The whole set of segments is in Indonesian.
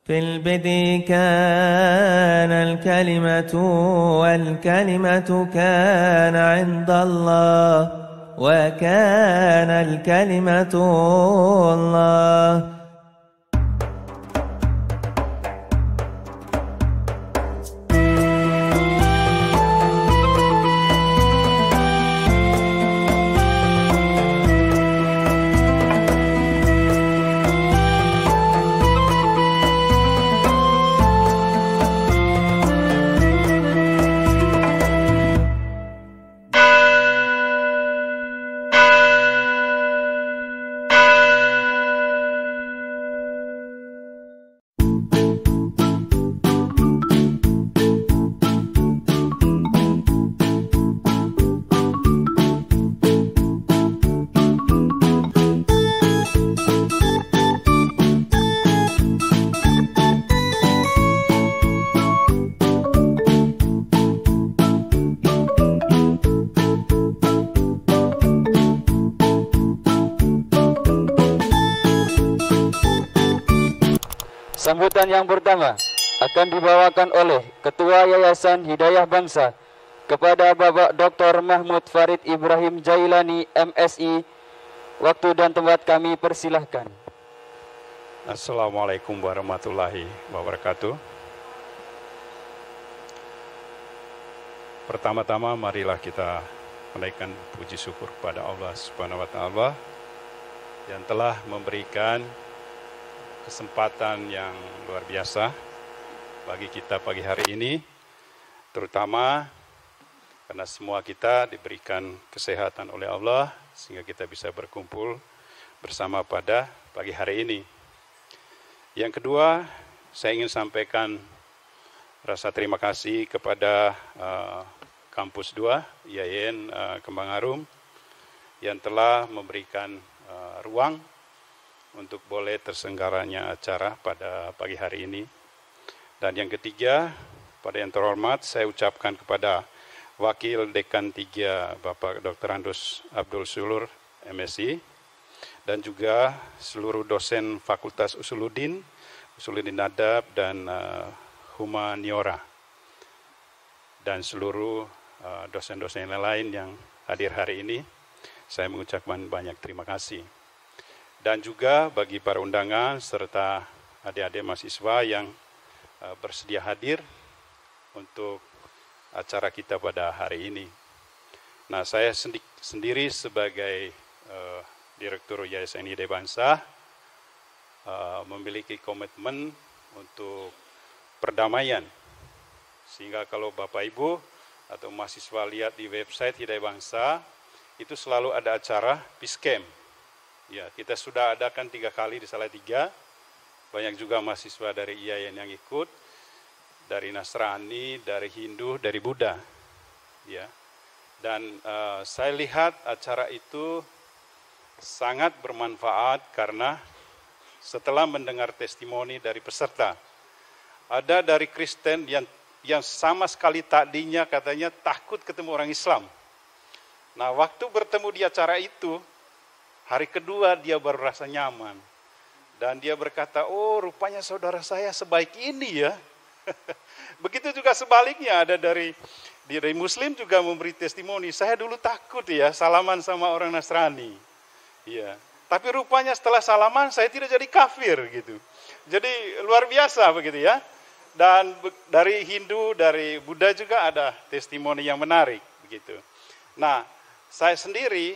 في البدء كان الكلمة والكلمة كان عند الله وكان الكلمة الله. Sambutan yang pertama akan dibawakan oleh Ketua Yayasan Hidayah Bangsa kepada Bapak Dr. Mahmud Farid Ibrahim Jailani MSI. Waktu dan tempat kami persilahkan. Assalamualaikum warahmatullahi wabarakatuh. Pertama-tama marilah kita menaikkan puji syukur kepada Allah Subhanahu wa taala yang telah memberikan kesempatan yang luar biasa bagi kita pagi hari ini, terutama karena semua kita diberikan kesehatan oleh Allah sehingga kita bisa berkumpul bersama pada pagi hari ini. Yang kedua, saya ingin sampaikan rasa terima kasih kepada Kampus 2 IAIN Kembang Arum yang telah memberikan ruang untuk boleh terselenggaranya acara pada pagi hari ini. Dan yang ketiga, pada yang terhormat saya ucapkan kepada Wakil Dekan 3 Bapak Dr. Andus Abdul Sulur MSI dan juga seluruh dosen Fakultas Usuluddin Adab dan Humaniora dan seluruh dosen-dosen lain yang hadir hari ini, saya mengucapkan banyak terima kasih. Dan juga bagi para undangan serta adik-adik mahasiswa yang bersedia hadir untuk acara kita pada hari ini. Nah, saya sendiri sebagai Direktur Yayasan Hidayah Bangsa memiliki komitmen untuk perdamaian. Sehingga kalau Bapak Ibu atau mahasiswa lihat di website Hidayah Bangsa, itu selalu ada acara Peace Camp. Ya, kita sudah adakan 3 kali di Salatiga. Banyak juga mahasiswa dari IAIN yang ikut, dari Nasrani, dari Hindu, dari Buddha. Ya, dan saya lihat acara itu sangat bermanfaat karena setelah mendengar testimoni dari peserta, ada dari Kristen yang sama sekali tadinya katanya takut ketemu orang Islam. Nah, waktu bertemu di acara itu, hari kedua dia baru rasa nyaman. Dan dia berkata, oh rupanya saudara saya sebaik ini ya. Begitu juga sebaliknya, ada dari Muslim juga memberi testimoni. Saya dulu takut ya salaman sama orang Nasrani. Ya. Tapi rupanya setelah salaman saya tidak jadi kafir gitu. Jadi luar biasa begitu ya. Dan dari Hindu, dari Buddha juga ada testimoni yang menarik begitu. Nah, saya sendiri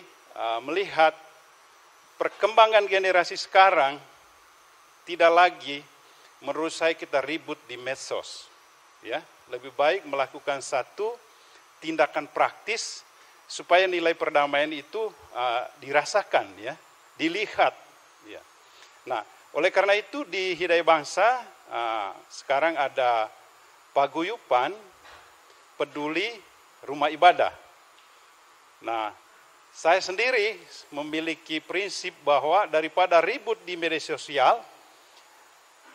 melihat perkembangan generasi sekarang tidak lagi menurut saya kita ribut di medsos. Ya, lebih baik melakukan satu tindakan praktis supaya nilai perdamaian itu dirasakan ya, dilihat ya. Nah, oleh karena itu di Hidayah Bangsa sekarang ada paguyuban peduli rumah ibadah. Nah, saya sendiri memiliki prinsip bahwa daripada ribut di media sosial,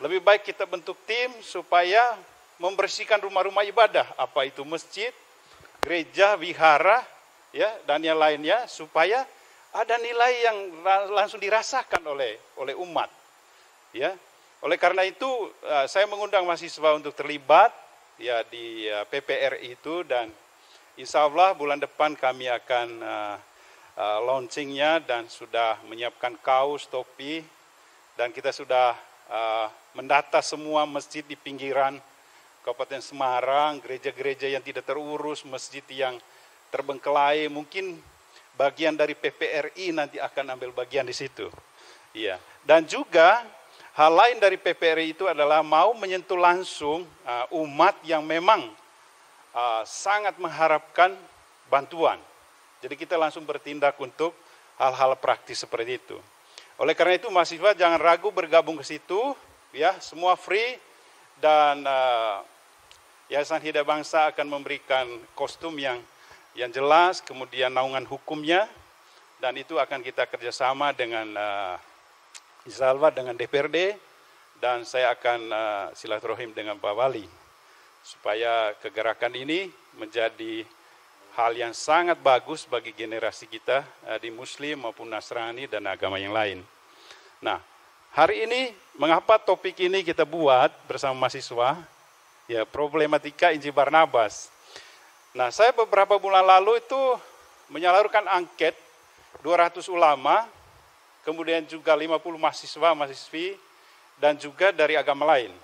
lebih baik kita bentuk tim supaya membersihkan rumah-rumah ibadah, apa itu masjid, gereja, wihara, ya, dan yang lainnya, supaya ada nilai yang langsung dirasakan oleh umat. Ya, Oleh karena itu saya mengundang mahasiswa untuk terlibat ya di PPRI itu, dan insya Allah bulan depan kami akan launchingnya dan sudah menyiapkan kaos, topi, dan kita sudah mendata semua masjid di pinggiran Kabupaten Semarang, gereja-gereja yang tidak terurus, masjid yang terbengkelai, mungkin bagian dari PPRI nanti akan ambil bagian di situ. Iya. Dan juga hal lain dari PPRI itu adalah mau menyentuh langsung umat yang memang sangat mengharapkan bantuan. Jadi kita langsung bertindak untuk hal-hal praktis seperti itu. Oleh karena itu mahasiswa jangan ragu bergabung ke situ, ya, semua free, dan Yayasan Hidayah Bangsa akan memberikan kostum yang jelas, kemudian naungan hukumnya, dan itu akan kita kerjasama dengan insya Allah dengan DPRD, dan saya akan silaturahim dengan Pak Wali, supaya kegerakan ini menjadi hal yang sangat bagus bagi generasi kita di Muslim maupun Nasrani dan agama yang lain. Nah, hari ini mengapa topik ini kita buat bersama mahasiswa? Ya, problematika Injil Barnabas. Nah, saya beberapa bulan lalu itu menyalurkan angket 200 ulama, kemudian juga 50 mahasiswa, mahasiswi, dan juga dari agama lain.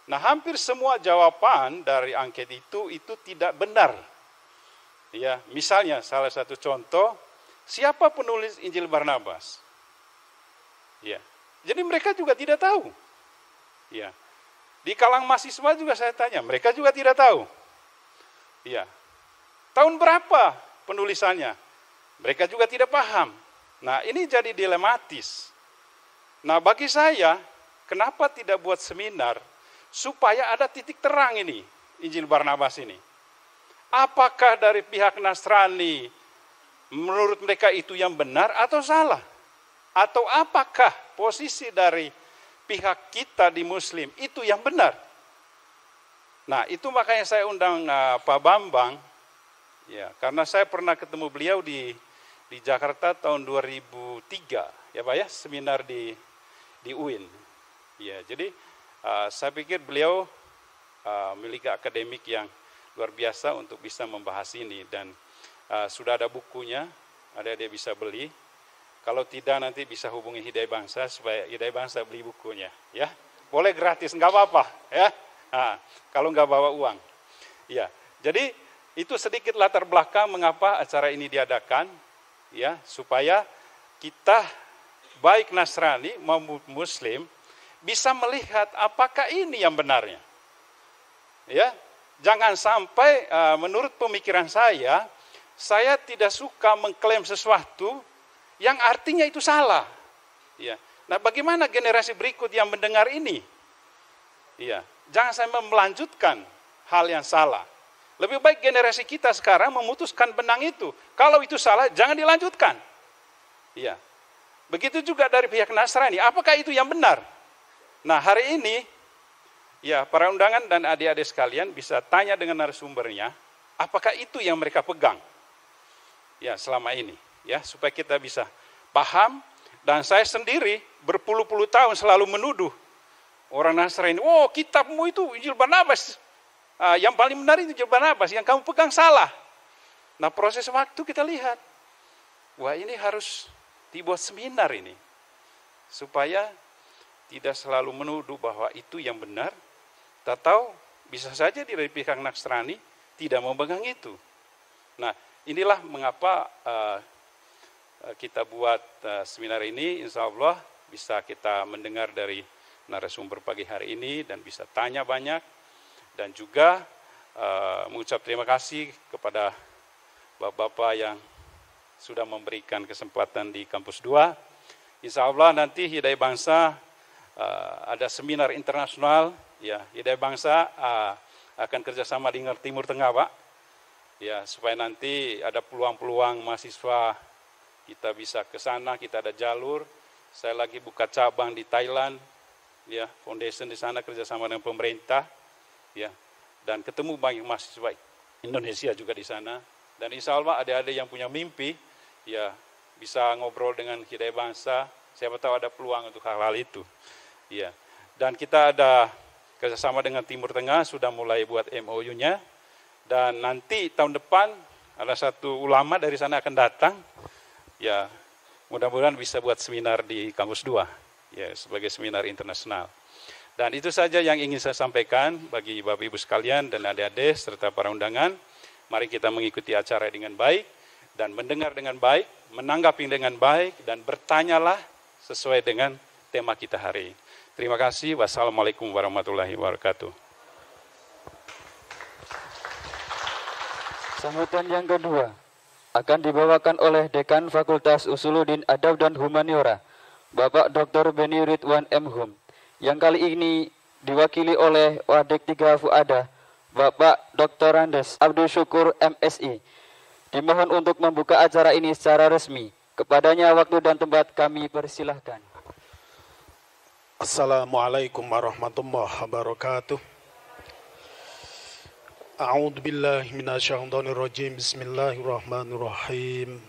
Nah, hampir semua jawaban dari angket itu tidak benar. Ya, misalnya salah satu contoh, siapa penulis Injil Barnabas? Ya, jadi mereka juga tidak tahu. Ya, di kalangan mahasiswa juga saya tanya, mereka juga tidak tahu. Ya, tahun berapa penulisannya? Mereka juga tidak paham. Nah, ini jadi dilematis. Nah, bagi saya, kenapa tidak buat seminar supaya ada titik terang ini, Injil Barnabas ini? Apakah dari pihak Nasrani menurut mereka itu yang benar atau salah? Atau apakah posisi dari pihak kita di Muslim itu yang benar? Nah, itu makanya saya undang Pak Bambang, ya, karena saya pernah ketemu beliau di Jakarta tahun 2003, ya Pak ya, seminar di UIN. Ya, jadi saya pikir beliau memiliki akademik yang luar biasa untuk bisa membahas ini, dan sudah ada bukunya, ada dia bisa beli. Kalau tidak nanti bisa hubungi Hidayah Bangsa supaya Hidayah Bangsa beli bukunya, ya. Boleh gratis, nggak apa-apa, ya. Nah, kalau nggak bawa uang, ya. Jadi itu sedikit latar belakang mengapa acara ini diadakan, ya, supaya kita baik Nasrani maupun Muslim bisa melihat apakah ini yang benarnya, ya. Jangan sampai menurut pemikiran saya tidak suka mengklaim sesuatu yang artinya itu salah. Ya. Nah, bagaimana generasi berikut yang mendengar ini? Ya. Jangan sampai melanjutkan hal yang salah. Lebih baik generasi kita sekarang memutuskan benang itu. Kalau itu salah, jangan dilanjutkan. Ya. Begitu juga dari pihak Nasrani. Apakah itu yang benar? Nah, hari ini, ya, para undangan dan adik-adik sekalian bisa tanya dengan narasumbernya, apakah itu yang mereka pegang? Ya, selama ini. Ya, supaya kita bisa paham. Dan saya sendiri berpuluh-puluh tahun selalu menuduh orang Nasrani, oh, kitabmu itu Injil Barnabas, yang paling benar itu Injil Barnabas, yang kamu pegang salah. Nah, proses waktu kita lihat, wah, ini harus dibuat seminar ini, supaya tidak selalu menuduh bahwa itu yang benar, atau bisa saja dari pihak Nasrani tidak memegang itu. Nah, inilah mengapa kita buat seminar ini. Insya Allah bisa kita mendengar dari narasumber pagi hari ini dan bisa tanya banyak, dan juga mengucap terima kasih kepada bapak-bapak yang sudah memberikan kesempatan di kampus 2. Insya Allah nanti Hidayah Bangsa ada seminar internasional, ya, Hidayah Bangsa akan kerjasama dengan Timur Tengah, Pak, ya, supaya nanti ada peluang-peluang mahasiswa kita bisa ke sana. Kita ada jalur. Saya lagi buka cabang di Thailand, ya, foundation di sana kerjasama dengan pemerintah, ya, dan ketemu banyak mahasiswa Indonesia juga di sana. Dan insya Allah adik-adik yang punya mimpi, ya, bisa ngobrol dengan Hidayah Bangsa. Siapa tahu ada peluang untuk hal-hal itu, ya. Dan kita ada kerjasama dengan Timur Tengah, sudah mulai buat MOU-nya. Dan nanti tahun depan ada satu ulama dari sana akan datang. Ya, mudah-mudahan bisa buat seminar di kampus 2, ya, sebagai seminar internasional. Dan itu saja yang ingin saya sampaikan bagi Bapak Ibu sekalian dan adik-adik serta para undangan. Mari kita mengikuti acara dengan baik dan mendengar dengan baik, menanggapi dengan baik, dan bertanyalah sesuai dengan tema kita hari ini. Terima kasih. Wassalamualaikum warahmatullahi wabarakatuh. Sambutan yang kedua akan dibawakan oleh Dekan Fakultas Usuluddin Adab dan Humaniora, Bapak Dr. Beni Ridwan M. Hum, yang kali ini diwakili oleh Wadik 3 Fuada, Bapak Dr. Andes Abdul Syukur MSI. Dimohon untuk membuka acara ini secara resmi. Kepadanya waktu dan tempat kami persilahkan. Assalamualaikum warahmatullahi wabarakatuh. A'udzu billahi minasyaitonir rajim. Bismillahirrahmanirrahim.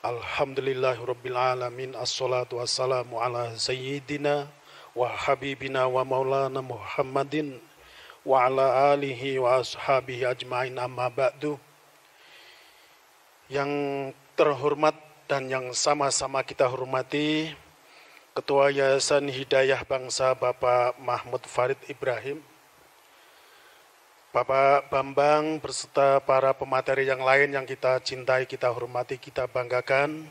Alhamdulillahirabbil alamin. Assalatu wassalamu ala sayyidina wa habibina wa maulana Muhammadin wa ala alihi wa ashabihi ajmain, amma ba'du. Yang terhormat dan yang sama-sama kita hormati, Ketua Yayasan Hidayah Bangsa Bapak Mahmud Farid Ibrahim, Bapak Bambang beserta para pemateri yang lain yang kita cintai, kita hormati, kita banggakan,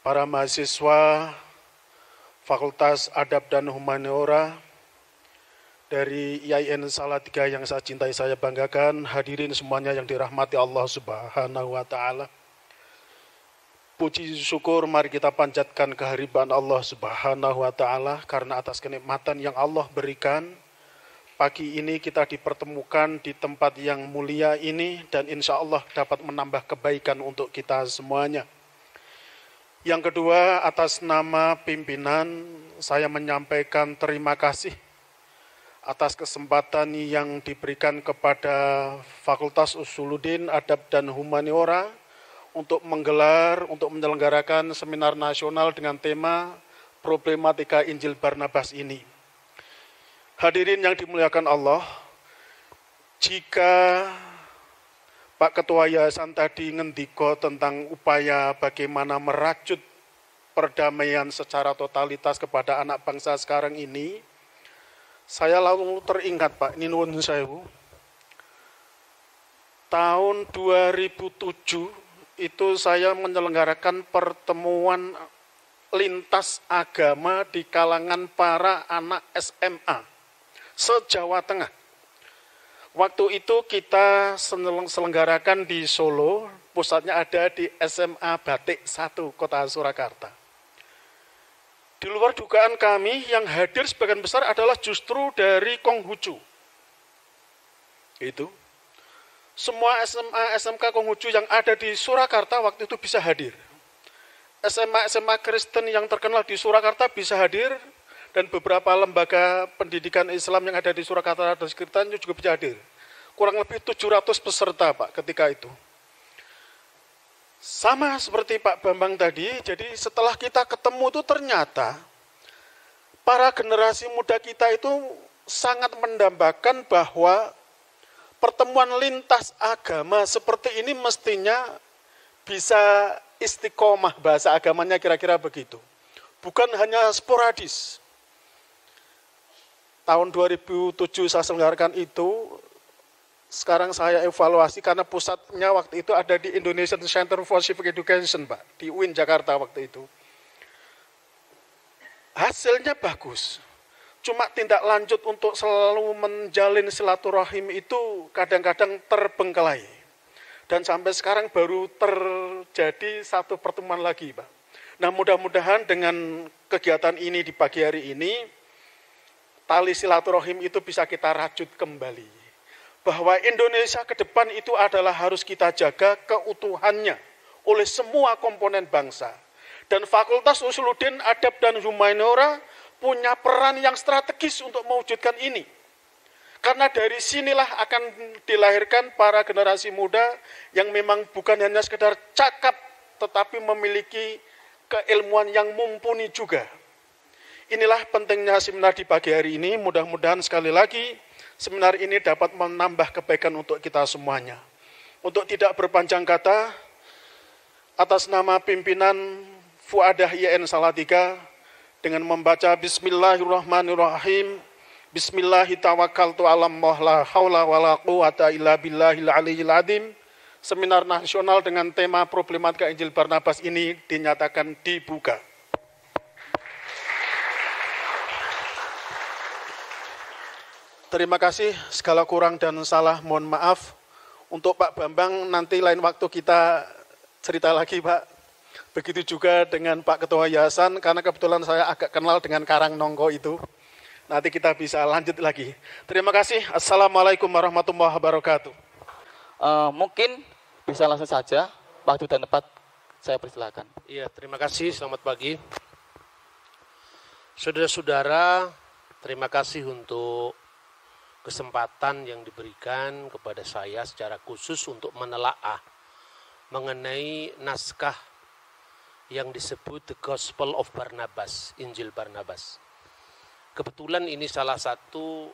para mahasiswa Fakultas Adab dan Humaniora dari IAIN Salatiga yang saya cintai, saya banggakan, hadirin semuanya yang dirahmati Allah Subhanahu wa Ta'ala. Puji syukur mari kita panjatkan kehadiran Allah Subhanahu wa Ta'ala karena atas kenikmatan yang Allah berikan. Pagi ini kita dipertemukan di tempat yang mulia ini dan insya Allah dapat menambah kebaikan untuk kita semuanya. Yang kedua, atas nama pimpinan saya menyampaikan terima kasih atas kesempatan yang diberikan kepada Fakultas Usuluddin Adab dan Humaniora untuk menyelenggarakan seminar nasional dengan tema problematika Injil Barnabas ini. Hadirin yang dimuliakan Allah, jika Pak Ketua Yayasan tadi ngendiko tentang upaya bagaimana merajut perdamaian secara totalitas kepada anak bangsa sekarang ini, saya lalu teringat Pak, ini nuwun sewu, tahun 2007 itu saya menyelenggarakan pertemuan lintas agama di kalangan para anak SMA se-Jawa Tengah. Waktu itu kita selenggarakan di Solo, pusatnya ada di SMA Batik 1 Kota Surakarta. Di luar dugaan kami, yang hadir sebagian besar adalah justru dari Konghucu. Itu. Semua SMA, SMK Konghucu yang ada di Surakarta waktu itu bisa hadir. SMA Kristen yang terkenal di Surakarta bisa hadir, dan beberapa lembaga pendidikan Islam yang ada di Surakarta dan sekitarnya juga bisa hadir. Kurang lebih 700 peserta Pak ketika itu. Sama seperti Pak Bambang tadi, jadi setelah kita ketemu itu ternyata para generasi muda kita itu sangat mendambakan bahwa pertemuan lintas agama seperti ini mestinya bisa istiqomah, bahasa agamanya kira-kira begitu. Bukan hanya sporadis. Tahun 2007 saya selenggarakan itu, sekarang saya evaluasi karena pusatnya waktu itu ada di Indonesian Center for Civic Education, Pak, di UIN Jakarta waktu itu. Hasilnya bagus. Cuma tindak lanjut untuk selalu menjalin silaturahim itu kadang-kadang terbengkelai. Dan sampai sekarang baru terjadi satu pertemuan lagi, Pak. Nah, mudah-mudahan dengan kegiatan ini di pagi hari ini, tali silaturahim itu bisa kita rajut kembali. Bahwa Indonesia ke depan itu adalah harus kita jaga keutuhannya oleh semua komponen bangsa. Dan Fakultas Usuluddin Adab dan Humaniora punya peran yang strategis untuk mewujudkan ini. Karena dari sinilah akan dilahirkan para generasi muda yang memang bukan hanya sekedar cakap, tetapi memiliki keilmuan yang mumpuni juga. Inilah pentingnya seminar di pagi hari ini. Mudah-mudahan sekali lagi seminar ini dapat menambah kebaikan untuk kita semuanya. Untuk tidak berpanjang kata, atas nama pimpinan Fuadah IAIN Salatiga, dengan membaca Bismillahirrahmanirrahim, Bismillahirrahmanirrahim, la haula wala quwata illa billahil aliyyil azim. Seminar nasional dengan tema problematika Injil Barnabas ini dinyatakan dibuka. Terima kasih, segala kurang dan salah mohon maaf. Untuk Pak Bambang nanti lain waktu kita cerita lagi Pak. Begitu juga dengan Pak Ketua Yayasan, karena kebetulan saya agak kenal dengan Karang Nongko itu. Nanti kita bisa lanjut lagi. Terima kasih. Assalamualaikum warahmatullahi wabarakatuh. Mungkin bisa langsung saja, waktu dan tempat saya persilakan. Iya, terima kasih. Selamat pagi. Saudara-saudara, terima kasih untuk kesempatan yang diberikan kepada saya secara khusus untuk menelaah mengenai naskah yang disebut The Gospel of Barnabas, Injil Barnabas. Kebetulan ini salah satu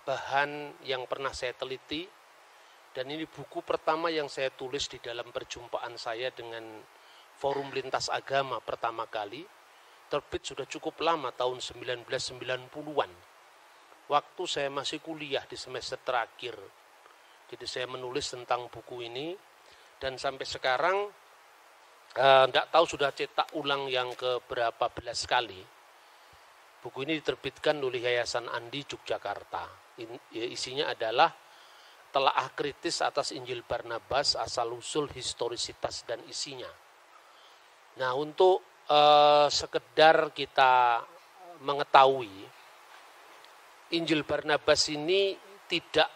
bahan yang pernah saya teliti, dan ini buku pertama yang saya tulis di dalam perjumpaan saya dengan Forum Lintas Agama pertama kali. Terbit sudah cukup lama, tahun 1990-an. Waktu saya masih kuliah di semester terakhir. Jadi saya menulis tentang buku ini, dan sampai sekarang tidak tahu sudah cetak ulang yang ke berapa belas kali. Buku ini diterbitkan oleh Yayasan Andi Yogyakarta. Isinya adalah telaah kritis atas Injil Barnabas, asal-usul, historisitas, dan isinya. Nah, untuk sekedar kita mengetahui, Injil Barnabas ini tidak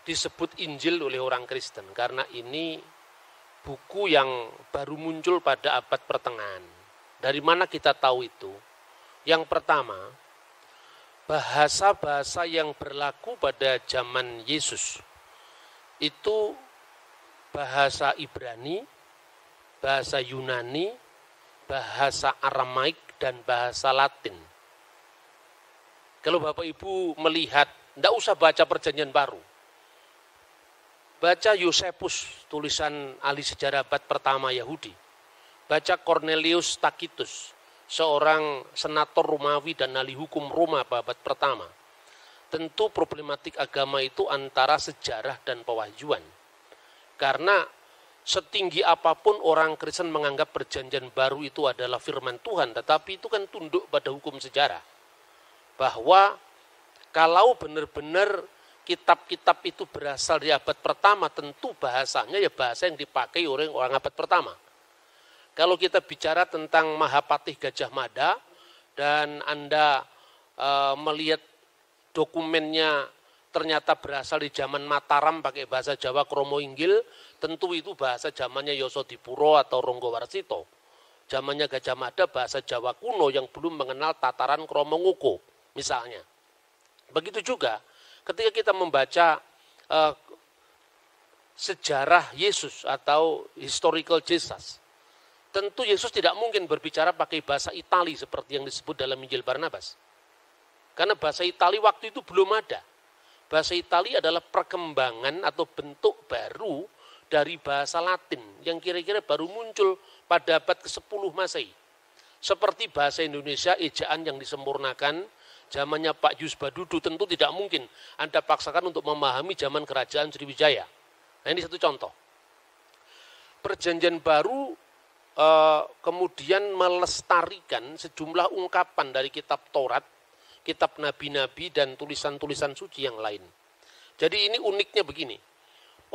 disebut Injil oleh orang Kristen, karena ini buku yang baru muncul pada abad pertengahan. Dari mana kita tahu itu? Yang pertama, bahasa-bahasa yang berlaku pada zaman Yesus itu bahasa Ibrani, bahasa Yunani, bahasa Aramaik, dan bahasa Latin. Kalau Bapak Ibu melihat, tidak usah baca Perjanjian Baru. Baca Yosefus, tulisan ahli sejarah abad pertama Yahudi. Baca Cornelius Tacitus, seorang senator Romawi dan ahli hukum Roma pada abad pertama. Tentu problematik agama itu antara sejarah dan pewahyuan. Karena setinggi apapun orang Kristen menganggap Perjanjian Baru itu adalah firman Tuhan, tetapi itu kan tunduk pada hukum sejarah. Bahwa kalau benar-benar kitab-kitab itu berasal dari abad pertama, tentu bahasanya ya bahasa yang dipakai oleh orang abad pertama. Kalau kita bicara tentang Mahapatih Gajah Mada dan Anda melihat dokumennya ternyata berasal di zaman Mataram pakai bahasa Jawa Kromo Inggil, tentu itu bahasa zamannya Yosodipuro atau Ronggo Warsito. Zamannya Gajah Mada bahasa Jawa kuno yang belum mengenal tataran Kromo Ngoko. Misalnya, begitu juga ketika kita membaca sejarah Yesus atau historical Jesus, tentu Yesus tidak mungkin berbicara pakai bahasa Itali seperti yang disebut dalam Injil Barnabas. Karena bahasa Itali waktu itu belum ada. Bahasa Itali adalah perkembangan atau bentuk baru dari bahasa Latin yang kira-kira baru muncul pada abad ke-10 Masehi. Seperti bahasa Indonesia, ejaan yang disempurnakan, zamannya Pak Yus Badudu, tentu tidak mungkin Anda paksakan untuk memahami zaman kerajaan Sriwijaya. Nah, ini satu contoh. Perjanjian Baru kemudian melestarikan sejumlah ungkapan dari kitab Taurat, kitab nabi-nabi, dan tulisan-tulisan suci yang lain. Jadi ini uniknya begini,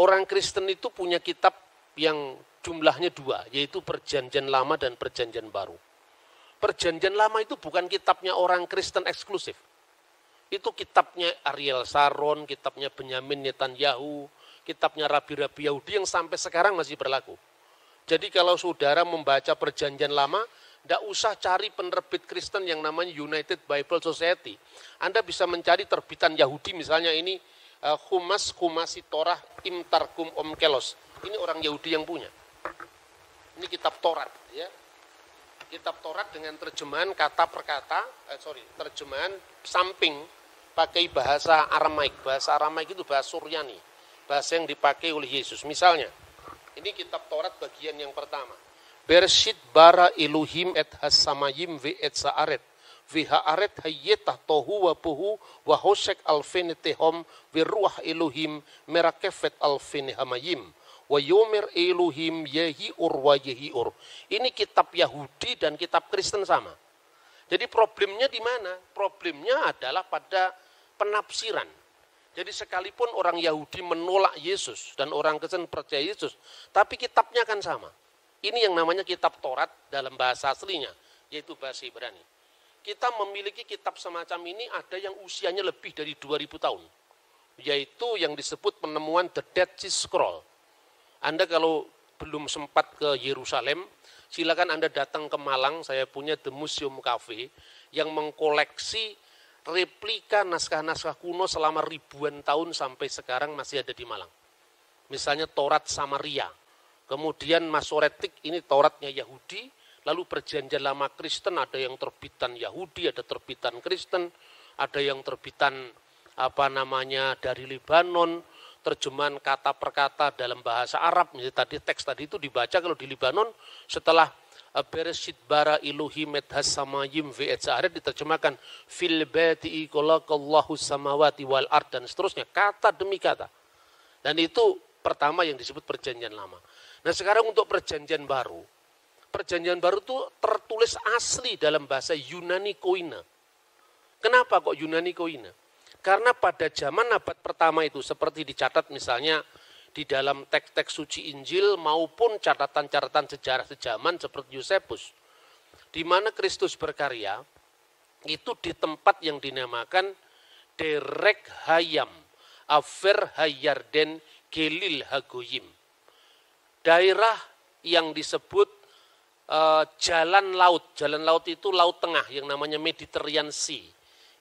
orang Kristen itu punya kitab yang jumlahnya dua, yaitu Perjanjian Lama dan Perjanjian Baru. Perjanjian Lama itu bukan kitabnya orang Kristen eksklusif. Itu kitabnya Ariel Sharon, kitabnya Benyamin Netanyahu, kitabnya Rabi-Rabi Yahudi yang sampai sekarang masih berlaku. Jadi kalau saudara membaca Perjanjian Lama, tidak usah cari penerbit Kristen yang namanya United Bible Society. Anda bisa mencari terbitan Yahudi, misalnya ini Humasi Torah Im Targum Om Kelos. Ini orang Yahudi yang punya. Ini kitab Taurat, ya. Kitab Taurat dengan terjemahan kata per kata, terjemahan samping pakai bahasa Aramaik. Bahasa Aramaik itu bahasa Suryani, bahasa yang dipakai oleh Yesus. Misalnya, ini kitab Taurat bagian yang pertama. Bershit bara Elohim et hasamayim ve et saaret. Vihaaret hayyetah tohu wa puhu wa hosek alfenetehom viruah Elohim merakefet alfenehamayim. Wa yomer Elohim yehiur wa yehiur. Ini kitab Yahudi dan kitab Kristen sama. Jadi problemnya di mana? Problemnya adalah pada penafsiran. Jadi sekalipun orang Yahudi menolak Yesus dan orang Kristen percaya Yesus, tapi kitabnya kan sama. Ini yang namanya kitab Taurat dalam bahasa aslinya, yaitu bahasa Ibrani. Kita memiliki kitab semacam ini ada yang usianya lebih dari 2000 tahun. Yaitu yang disebut penemuan The Dead Sea Scroll. Anda kalau belum sempat ke Yerusalem, silakan Anda datang ke Malang, saya punya The Museum Cafe yang mengkoleksi replika naskah-naskah kuno selama ribuan tahun sampai sekarang masih ada di Malang. Misalnya Taurat Samaria, kemudian Masoretik ini Tauratnya Yahudi, lalu Perjanjian Lama Kristen ada yang terbitan Yahudi, ada terbitan Kristen, ada yang terbitan dari Libanon, terjemahan kata per kata dalam bahasa Arab. Misalnya teks tadi itu dibaca kalau di Libanon setelah Bereshit bara Elohim et hasamayim ve et sa'aret diterjemahkan fil badi'i khalaqallahu samawati wal ard dan seterusnya, kata demi kata. Dan itu pertama yang disebut Perjanjian Lama. Nah, sekarang untuk Perjanjian Baru. Perjanjian Baru itu tertulis asli dalam bahasa Yunani Koine. Kenapa kok Yunani Koine? Karena pada zaman abad pertama itu seperti dicatat misalnya di dalam teks-teks suci Injil maupun catatan-catatan sejarah sejaman seperti Yosefus. Di mana Kristus berkarya itu di tempat yang dinamakan Derek Hayam, Aver Hayarden, Gelil Hagoyim. Daerah yang disebut jalan laut. Jalan laut itu laut tengah yang namanya Mediterranean Sea.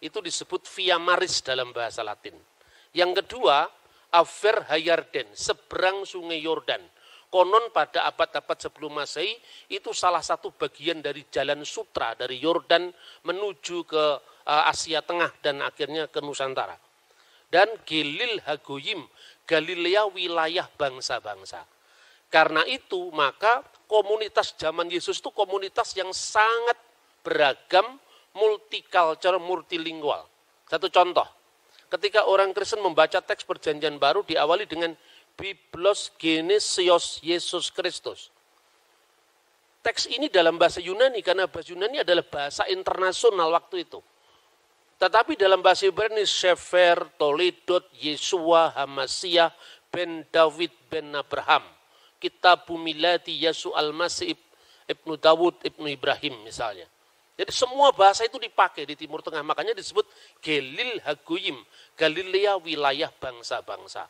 Itu disebut Via Maris dalam bahasa Latin. Yang kedua, Aver Hayarden, seberang sungai Yordan. Konon pada abad-abad sebelum Masehi, itu salah satu bagian dari jalan sutra dari Yordan menuju ke Asia Tengah dan akhirnya ke Nusantara. Dan Gelil Hagoyim, Galilea wilayah bangsa-bangsa. Karena itu maka komunitas zaman Yesus itu komunitas yang sangat beragam, multicultural, multilingual. Satu contoh, ketika orang Kristen membaca teks Perjanjian Baru diawali dengan Biblos Genesios Yesus Kristus. Teks ini dalam bahasa Yunani karena bahasa Yunani adalah bahasa internasional waktu itu. Tetapi dalam bahasa Ibrani Sefer, Toledot, Yesua, Hamasiah, Ben David, Ben Abraham. Kitabu Milati Yesu Al-Masih, Ibnu Dawud, Ibnu Ibrahim misalnya. Jadi semua bahasa itu dipakai di Timur Tengah. Makanya disebut Gelil Hagoyim, Galilea wilayah bangsa-bangsa.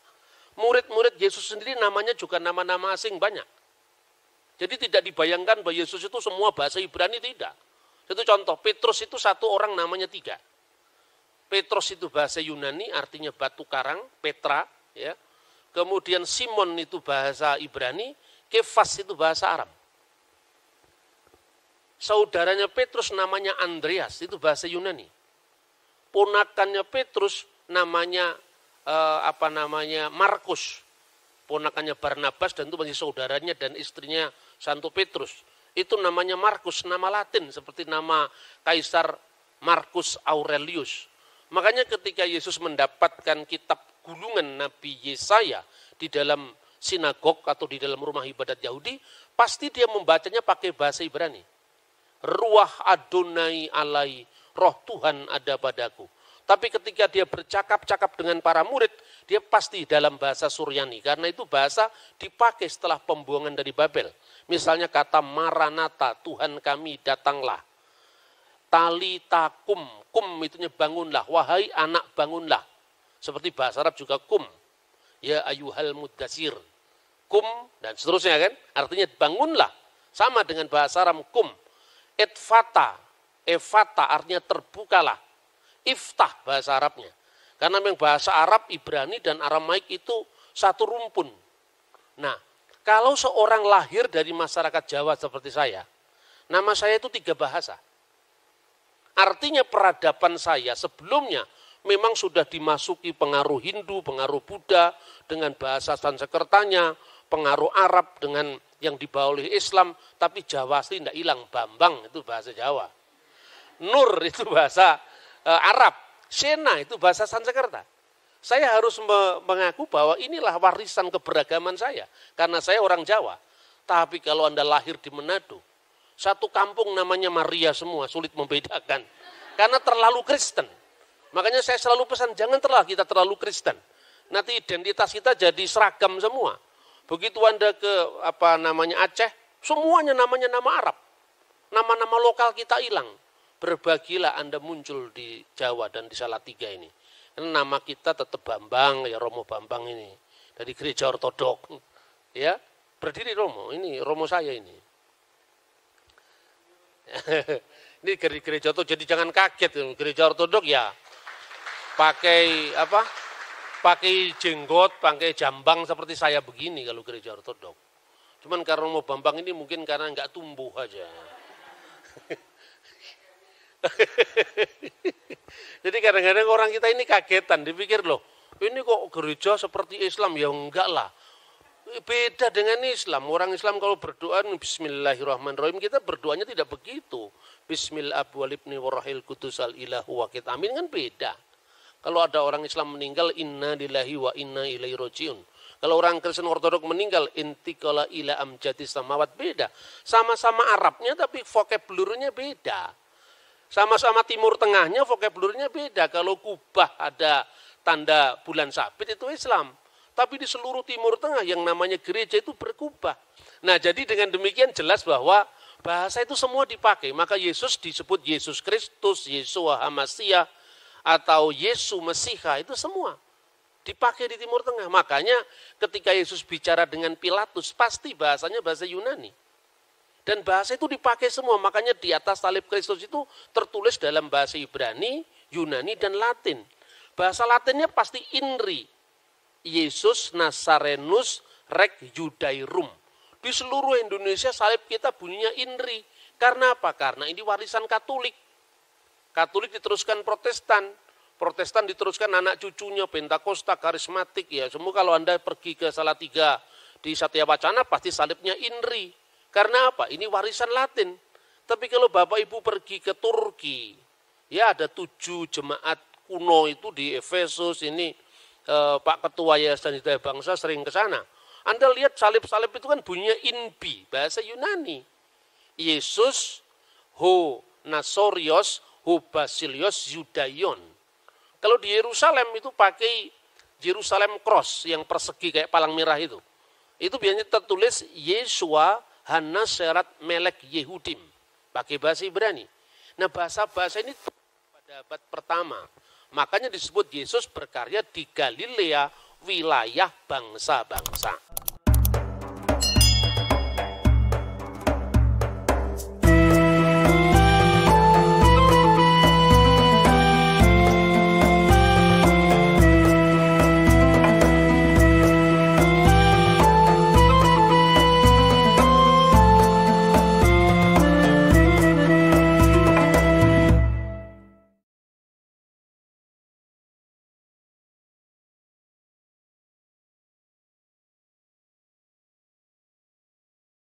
Murid-murid Yesus sendiri namanya juga nama-nama asing banyak. Jadi tidak dibayangkan bahwa Yesus itu semua bahasa Ibrani, tidak. Itu contoh, Petrus itu satu orang namanya 3. Petrus itu bahasa Yunani artinya batu karang, Petra. Ya. Kemudian Simon itu bahasa Ibrani, Kefas itu bahasa Aram. Saudaranya Petrus namanya Andreas, itu bahasa Yunani. Ponakannya Petrus namanya Markus. Ponakannya Barnabas dan itu masih saudaranya dan istrinya Santo Petrus. Itu namanya Markus, nama Latin seperti nama Kaisar Marcus Aurelius. Makanya ketika Yesus mendapatkan kitab gulungan Nabi Yesaya di dalam sinagog atau di dalam rumah ibadat Yahudi, pasti dia membacanya pakai bahasa Ibrani. Ruah Adonai alai, roh Tuhan ada padaku. Tapi ketika dia bercakap-cakap dengan para murid, dia pasti dalam bahasa Suryani. Karena itu bahasa dipakai setelah pembuangan dari Babel. Misalnya kata Maranatha, Tuhan kami datanglah. Tali takum, kum itunya bangunlah. Wahai anak bangunlah. Seperti bahasa Arab juga kum. Ya ayuhal muddasir. Kum dan seterusnya kan. Artinya bangunlah. Sama dengan bahasa Arab kum. Etfata, Evata artinya terbukalah. Iftah bahasa Arabnya. Karena memang bahasa Arab, Ibrani dan Aramaik itu satu rumpun. Nah, kalau seorang lahir dari masyarakat Jawa seperti saya, Nama saya itu 3 bahasa. Artinya peradaban saya sebelumnya memang sudah dimasuki pengaruh Hindu, pengaruh Buddha dengan bahasa Sanskertanya, pengaruh Arab dengan yang dibawa oleh Islam, tapi Jawa asli tidak hilang. Bambang itu bahasa Jawa. Nur itu bahasa Arab. Sena itu bahasa Sanskerta. Saya harus mengaku bahwa inilah warisan keberagaman saya. Karena saya orang Jawa. Tapi kalau Anda lahir di Manado, satu kampung namanya Maria semua, sulit membedakan. Karena terlalu Kristen. Makanya saya selalu pesan, jangan kita terlalu Kristen. Nanti identitas kita jadi seragam semua. Begitu Anda ke Aceh, semuanya namanya nama Arab. Nama-nama lokal kita hilang. Berbagilah Anda muncul di Jawa dan di Salatiga ini. Karena nama kita tetap Bambang, ya Romo Bambang ini. Dari gereja ortodok. Ya, berdiri Romo, ini Romo saya ini. Ini gereja ortodok, jadi jangan kaget. Gereja ortodok ya pakai pakai jenggot, pakai jambang seperti saya begini kalau gereja ortodok. Cuman karena Romo Bambang ini mungkin karena nggak tumbuh aja. Jadi kadang-kadang orang kita ini kagetan, dipikir loh, ini kok gereja seperti Islam, ya enggak lah. Beda dengan Islam. Orang Islam kalau berdoa Bismillahirrahmanirrahim, kita berdoanya tidak begitu. Bismillahirrahmanirrahim. Amin kan beda. Kalau ada orang Islam meninggal, inna lillahi wa inna ilaihi rajiun. Kalau orang Kristen Ortodok meninggal, intikala ila amjadi samawat, beda. Sama-sama Arabnya tapi vocabulary-nya beda. Sama-sama Timur Tengahnya vocabulary-nya beda. Kalau Kubah ada tanda bulan sabit itu Islam. Tapi di seluruh Timur Tengah yang namanya gereja itu berkubah. Nah, jadi dengan demikian jelas bahwa bahasa itu semua dipakai. Maka Yesus disebut Yesus Kristus, Yeshua HaMashiach, atau Yesus Mesiha, itu semua dipakai di Timur Tengah. Makanya ketika Yesus bicara dengan Pilatus, pasti bahasanya bahasa Yunani. Dan bahasa itu dipakai semua. Makanya di atas salib Kristus itu tertulis dalam bahasa Ibrani, Yunani, dan Latin. Bahasa Latinnya pasti INRI. Yesus Nazarenus Rek Judairum. Di seluruh Indonesia salib kita bunyinya INRI. Karena apa? Karena ini warisan Katolik. Katolik diteruskan Protestan. Protestan diteruskan anak cucunya, Pentakosta, Karismatik. Ya, semua kalau Anda pergi ke Salatiga di Satya Wacana pasti salibnya INRI. Karena apa? Ini warisan Latin. Tapi kalau Bapak Ibu pergi ke Turki, ya ada 7 jemaat kuno itu di Efesus ini. Pak Ketua Yayasan Hidayah Bangsa sering ke sana. Anda lihat salib-salib itu kan bunyinya INBI, bahasa Yunani. Yesus, Ho Nasorios, Ho Basilios, Yudaion. Kalau di Yerusalem itu pakai Jerusalem Cross yang persegi kayak palang merah itu. Itu biasanya tertulis Yeshua Hanaserat Melek Yehudim. Pakai bahasa Ibrani. Nah bahasa-bahasa ini pada abad pertama. Makanya disebut Yesus berkarya di Galilea, wilayah bangsa-bangsa.